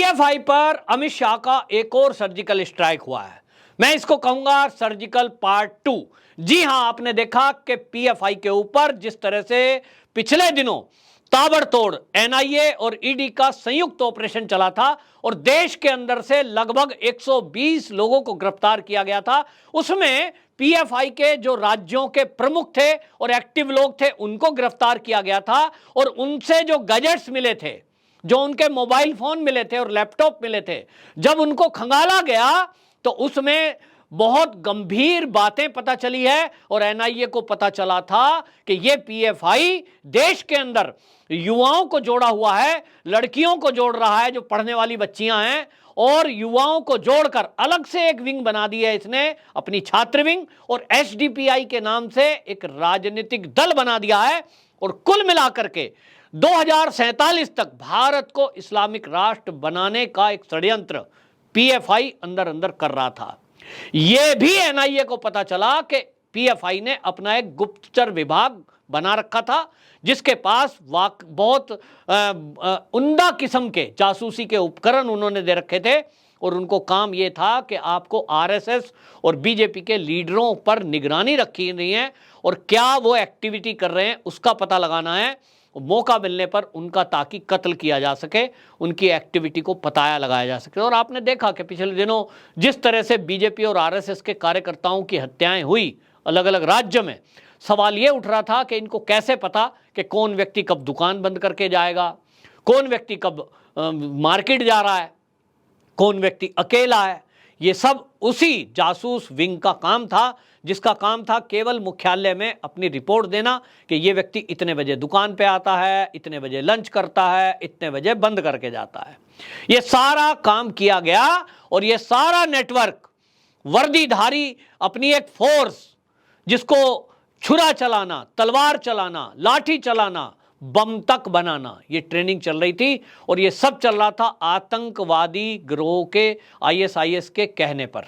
PFI पर अमित शाह का एक और सर्जिकल स्ट्राइक हुआ है। मैं इसको कहूंगा सर्जिकल पार्ट 2। जी हां, आपने देखा कि पीएफआई के ऊपर जिस तरह से पिछले दिनों ताबड़तोड़ एनआईए और ईडी का संयुक्त ऑपरेशन चला था और देश के अंदर से लगभग 120 लोगों को गिरफ्तार किया गया था, उसमें पीएफआई के जो राज्यों के प्रमुख थे और एक्टिव लोग थे उनको गिरफ्तार किया गया था और उनसे जो गैजेट्स मिले थे, जो उनके मोबाइल फोन मिले थे और लैपटॉप मिले थे, जब उनको खंगाला गया तो उसमें बहुत गंभीर बातें पता चली है और एनआईए को पता चला था कि यह पीएफआई देश के अंदर युवाओं को जोड़ा हुआ है, लड़कियों को जोड़ रहा है जो पढ़ने वाली बच्चियां हैं, और युवाओं को जोड़कर अलग से एक विंग बना दी है इसने, अपनी छात्र विंग, और एसडीपीआई के नाम से एक राजनीतिक दल बना दिया है। और कुल मिलाकर के 2047 तक भारत को इस्लामिक राष्ट्र बनाने का एक षड्यंत्र पीएफआई अंदर अंदर कर रहा था। यह भी एनआईए को पता चला कि पीएफआई ने अपना एक गुप्तचर विभाग बना रखा था जिसके पास बहुत उम्दा किस्म के जासूसी के उपकरण उन्होंने दे रखे थे और उनको काम यह था कि आपको आरएसएस और बीजेपी के लीडरों पर निगरानी रखी नहीं है और क्या वो एक्टिविटी कर रहे हैं उसका पता लगाना है, मौका मिलने पर उनका ताकि कत्ल किया जा सके, उनकी एक्टिविटी को पताया लगाया जा सके। और आपने देखा कि पिछले दिनों जिस तरह से बीजेपी और आरएसएस के कार्यकर्ताओं की हत्याएं हुई अलग अलग राज्य में, सवाल ये उठ रहा था कि इनको कैसे पता कि कौन व्यक्ति कब दुकान बंद करके जाएगा, कौन व्यक्ति कब मार्केट जा रहा है, कौन व्यक्ति अकेला है। ये सब उसी जासूस विंग का काम था जिसका काम था केवल मुख्यालय में अपनी रिपोर्ट देना कि ये व्यक्ति इतने बजे दुकान पे आता है, इतने बजे लंच करता है, इतने बजे बंद करके जाता है। ये सारा काम किया गया और ये सारा नेटवर्क वर्दीधारी अपनी एक फोर्स जिसको छुरा चलाना, तलवार चलाना, लाठी चलाना, बम तक बनाना, ये ट्रेनिंग चल रही थी और ये सब चल रहा था आतंकवादी गिरोह के आईएसआईएस के कहने पर।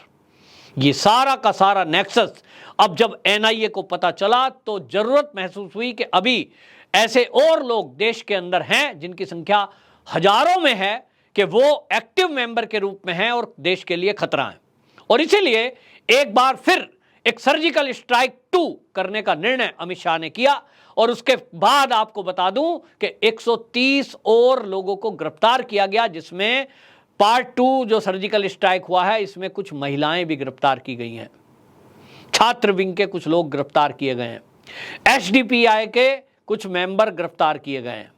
ये सारा का सारा नेक्सस अब जब एनआईए को पता चला तो जरूरत महसूस हुई कि अभी ऐसे और लोग देश के अंदर हैं जिनकी संख्या हजारों में है कि वो एक्टिव मेंबर के रूप में हैं और देश के लिए खतरा है। और इसीलिए एक बार फिर एक सर्जिकल स्ट्राइक 2 करने का निर्णय अमित शाह ने किया और उसके बाद आपको बता दूं कि 130 और लोगों को गिरफ्तार किया गया, जिसमें पार्ट 2 जो सर्जिकल स्ट्राइक हुआ है इसमें कुछ महिलाएं भी गिरफ्तार की गई हैं, छात्र विंग के कुछ लोग गिरफ्तार किए गए हैं, एसडीपीआई के कुछ मेंबर गिरफ्तार किए गए हैं।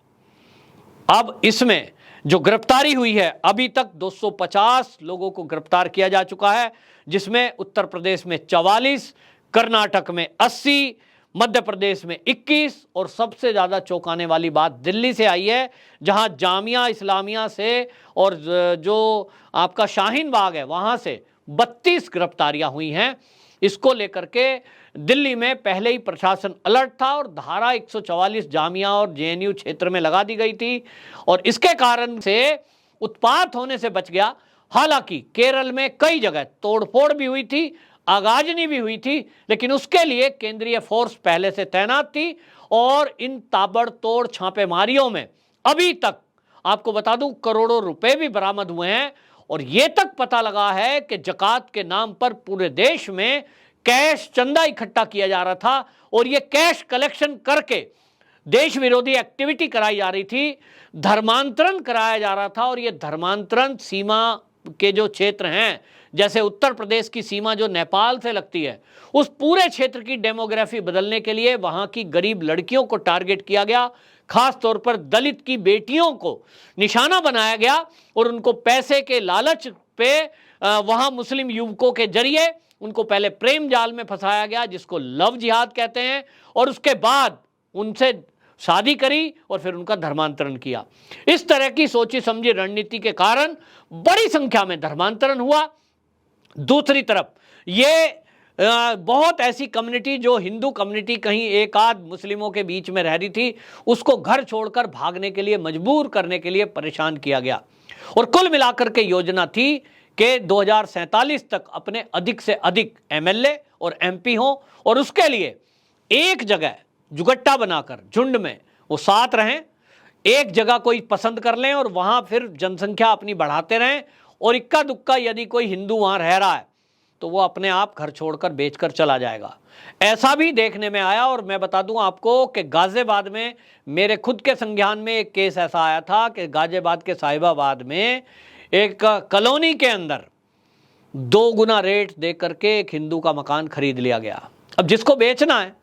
अब इसमें जो गिरफ्तारी हुई है अभी तक 250 लोगों को गिरफ्तार किया जा चुका है, जिसमें उत्तर प्रदेश में 44, कर्नाटक में 80, मध्य प्रदेश में 21 और सबसे ज़्यादा चौंकाने वाली बात दिल्ली से आई है जहां जामिया इस्लामिया से और जो आपका शाहीन बाग है वहां से 32 गिरफ्तारियां हुई हैं। इसको लेकर के दिल्ली में पहले ही प्रशासन अलर्ट था और धारा 144 जामिया और जेएनयू क्षेत्र में लगा दी गई थी और इसके कारण से उत्पात होने से बच गया। हालांकि केरल में कई जगह तोड़फोड़ भी हुई थी, आगाजनी भी हुई थी, लेकिन उसके लिए केंद्रीय फोर्स पहले से तैनात थी और इन ताबड़तोड़ छापेमारियों में अभी तक आपको बता दूं करोड़ों रुपए भी बरामद हुए हैं और यह तक पता लगा है कि ज़कात के नाम पर पूरे देश में कैश चंदा इकट्ठा किया जा रहा था और यह कैश कलेक्शन करके देश विरोधी एक्टिविटी कराई जा रही थी, धर्मांतरण कराया जा रहा था और यह धर्मांतरण सीमा के जो क्षेत्र हैं, जैसे उत्तर प्रदेश की सीमा जो नेपाल से लगती है, उस पूरे क्षेत्र की डेमोग्राफी बदलने के लिए वहां की गरीब लड़कियों को टारगेट किया गया, खास तौर पर दलित की बेटियों को निशाना बनाया गया और उनको पैसे के लालच पे वहां मुस्लिम युवकों के जरिए उनको पहले प्रेम जाल में फंसाया गया जिसको लव जिहाद कहते हैं और उसके बाद उनसे शादी करी और फिर उनका धर्मांतरण किया। इस तरह की सोची समझी रणनीति के कारण बड़ी संख्या में धर्मांतरण हुआ। दूसरी तरफ ये बहुत ऐसी कम्युनिटी जो हिंदू कम्युनिटी कहीं एक आध मुस्लिमों के बीच में रह रही थी उसको घर छोड़कर भागने के लिए मजबूर करने के लिए परेशान किया गया और कुल मिलाकर के योजना थी कि 2047 तक अपने अधिक से अधिक एमएलए और एमपी हों और उसके लिए एक जगह जुगट्टा बनाकर झुंड में वो साथ रहें, एक जगह कोई पसंद कर लें और वहां फिर जनसंख्या अपनी बढ़ाते रहें, और इक्का दुक्का यदि कोई हिंदू वहां रह रहा है तो वो अपने आप घर छोड़कर बेचकर चला जाएगा। ऐसा भी देखने में आया। और मैं बता दूं आपको कि गाजियाबाद में मेरे खुद के संज्ञान में एक केस ऐसा आया था कि गाजियाबाद के साहिबाबाद में एक कॉलोनी के अंदर 2 गुना रेट दे करके एक हिंदू का मकान खरीद लिया गया। अब जिसको बेचना है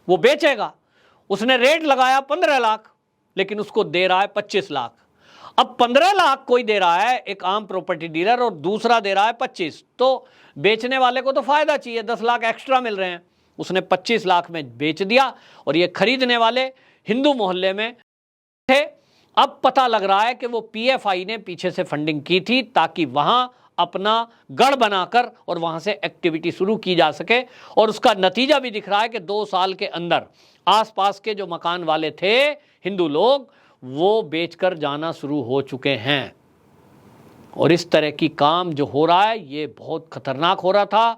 वो बेचेगा। उसने रेट लगाया 15 लाख, लेकिन उसको दे रहा है 25 लाख। अब 15 लाख कोई दे रहा है एक आम प्रॉपर्टी डीलर और दूसरा दे रहा है 25, तो बेचने वाले को तो फायदा चाहिए, 10 लाख एक्स्ट्रा मिल रहे हैं। उसने 25 लाख में बेच दिया और ये खरीदने वाले हिंदू मोहल्ले में थे। अब पता लग रहा है कि वो पीएफआई ने पीछे से फंडिंग की थी ताकि वहां अपना गढ़ बनाकर और वहां से एक्टिविटी शुरू की जा सके। और उसका नतीजा भी दिख रहा है कि 2 साल के अंदर आसपास के जो मकान वाले थे हिंदू लोग, वो बेचकर जाना शुरू हो चुके हैं। और इस तरह की काम जो हो रहा है ये बहुत खतरनाक हो रहा था।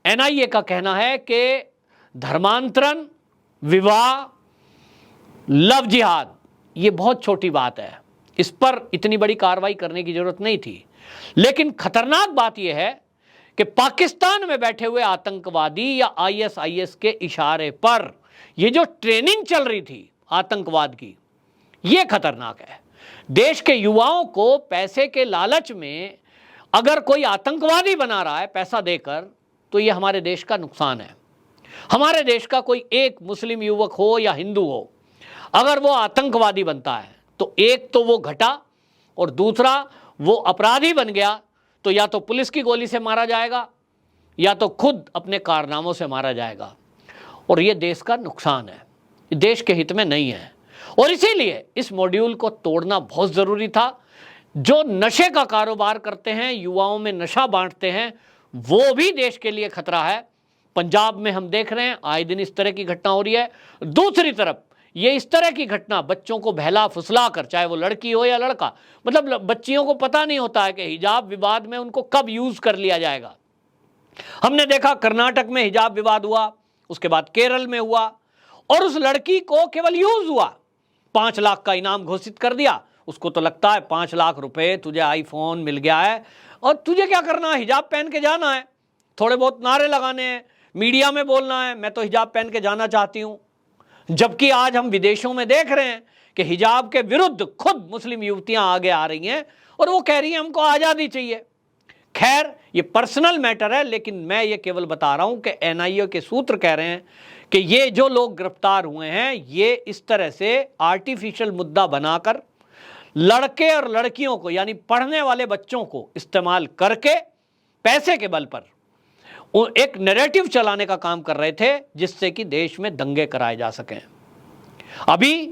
एनआईए का कहना है कि धर्मांतरण, विवाह, लव जिहाद ये बहुत छोटी बात है, इस पर इतनी बड़ी कार्रवाई करने की जरूरत नहीं थी। लेकिन खतरनाक बात यह है कि पाकिस्तान में बैठे हुए आतंकवादी या आईएसआईएस के इशारे पर ये जो ट्रेनिंग चल रही थी आतंकवाद की, ये खतरनाक है। देश के युवाओं को पैसे के लालच में अगर कोई आतंकवादी बना रहा है पैसा देकर, तो ये हमारे देश का नुकसान है। हमारे देश का कोई एक मुस्लिम युवक हो या हिंदू हो, अगर वो आतंकवादी बनता है तो एक तो वो घटा और दूसरा वो अपराधी बन गया, तो या तो पुलिस की गोली से मारा जाएगा या तो खुद अपने कारनामों से मारा जाएगा। और ये देश का नुकसान है, देश के हित में नहीं है। और इसीलिए इस मॉड्यूल को तोड़ना बहुत ज़रूरी था। जो नशे का कारोबार करते हैं, युवाओं में नशा बांटते हैं, वो भी देश के लिए खतरा है। पंजाब में हम देख रहे हैं आए दिन इस तरह की घटना हो रही है। दूसरी तरफ ये इस तरह की घटना बच्चों को बहला फुसला कर, चाहे वो लड़की हो या लड़का, मतलब बच्चियों को पता नहीं होता है कि हिजाब विवाद में उनको कब यूज कर लिया जाएगा। हमने देखा कर्नाटक में हिजाब विवाद हुआ, उसके बाद केरल में हुआ, और उस लड़की को केवल यूज हुआ, 5 लाख का इनाम घोषित कर दिया। उसको तो लगता है 5 लाख रुपए, तुझे आईफोन मिल गया है और तुझे क्या करना है, हिजाब पहन के जाना है, थोड़े बहुत नारे लगाने हैं, मीडिया में बोलना है मैं तो हिजाब पहन के जाना चाहती हूं। जबकि आज हम विदेशों में देख रहे हैं कि हिजाब के विरुद्ध खुद मुस्लिम युवतियां आगे आ रही हैं और वो कह रही हैं हमको आज़ादी चाहिए। खैर ये पर्सनल मैटर है, लेकिन मैं ये केवल बता रहा हूं कि एनआईए के सूत्र कह रहे हैं कि ये जो लोग गिरफ्तार हुए हैं ये इस तरह से आर्टिफिशियल मुद्दा बनाकर लड़के और लड़कियों को, यानी पढ़ने वाले बच्चों को इस्तेमाल करके पैसे के बल पर एक नैरेटिव चलाने का काम कर रहे थे, जिससे कि देश में दंगे कराए जा सकें। अभी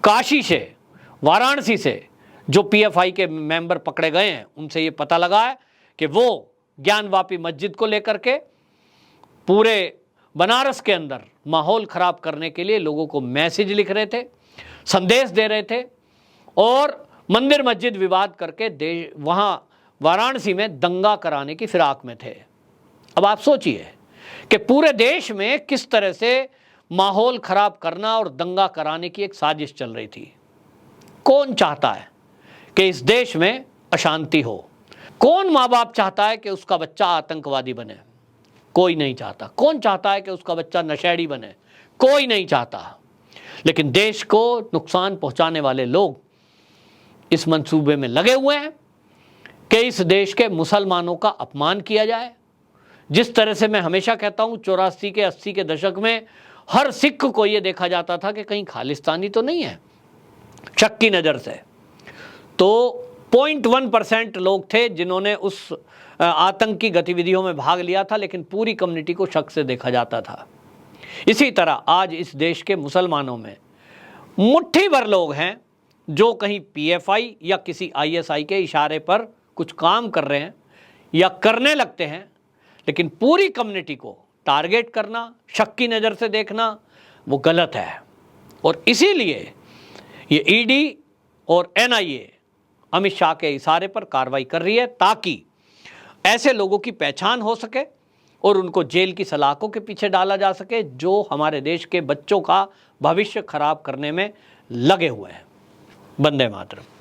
काशी से, वाराणसी से जो पीएफआई के मेंबर पकड़े गए हैं, उनसे ये पता लगा है कि वो ज्ञानवापी मस्जिद को लेकर के पूरे बनारस के अंदर माहौल खराब करने के लिए लोगों को मैसेज लिख रहे थे, संदेश दे रहे थे और मंदिर मस्जिद विवाद करके वहां वाराणसी में दंगा कराने की फिराक में थे। अब आप सोचिए कि पूरे देश में किस तरह से माहौल खराब करना और दंगा कराने की एक साजिश चल रही थी। कौन चाहता है कि इस देश में अशांति हो? कौन माँ बाप चाहता है कि उसका बच्चा आतंकवादी बने? कोई नहीं चाहता। कौन चाहता है कि उसका बच्चा नशेड़ी बने? कोई नहीं चाहता। लेकिन देश को नुकसान पहुंचाने वाले लोग इस मंसूबे में लगे हुए हैं कि इस देश के मुसलमानों का अपमान किया जाए। जिस तरह से मैं हमेशा कहता हूं 84 के 80 के दशक में हर सिख को यह देखा जाता था कि कहीं खालिस्तानी तो नहीं है, शक की नज़र से। तो 0.1% लोग थे जिन्होंने उस आतंकी गतिविधियों में भाग लिया था, लेकिन पूरी कम्युनिटी को शक से देखा जाता था। इसी तरह आज इस देश के मुसलमानों में मुट्ठी भर लोग हैं जो कहीं पीएफआई या किसी आईएसआई के इशारे पर कुछ काम कर रहे हैं या करने लगते हैं, लेकिन पूरी कम्युनिटी को टारगेट करना, शक की नज़र से देखना, वो गलत है। और इसीलिए ये ईडी और एनआईए अमित शाह के इशारे पर कार्रवाई कर रही है ताकि ऐसे लोगों की पहचान हो सके और उनको जेल की सलाखों के पीछे डाला जा सके जो हमारे देश के बच्चों का भविष्य खराब करने में लगे हुए हैं। वंदे मातरम।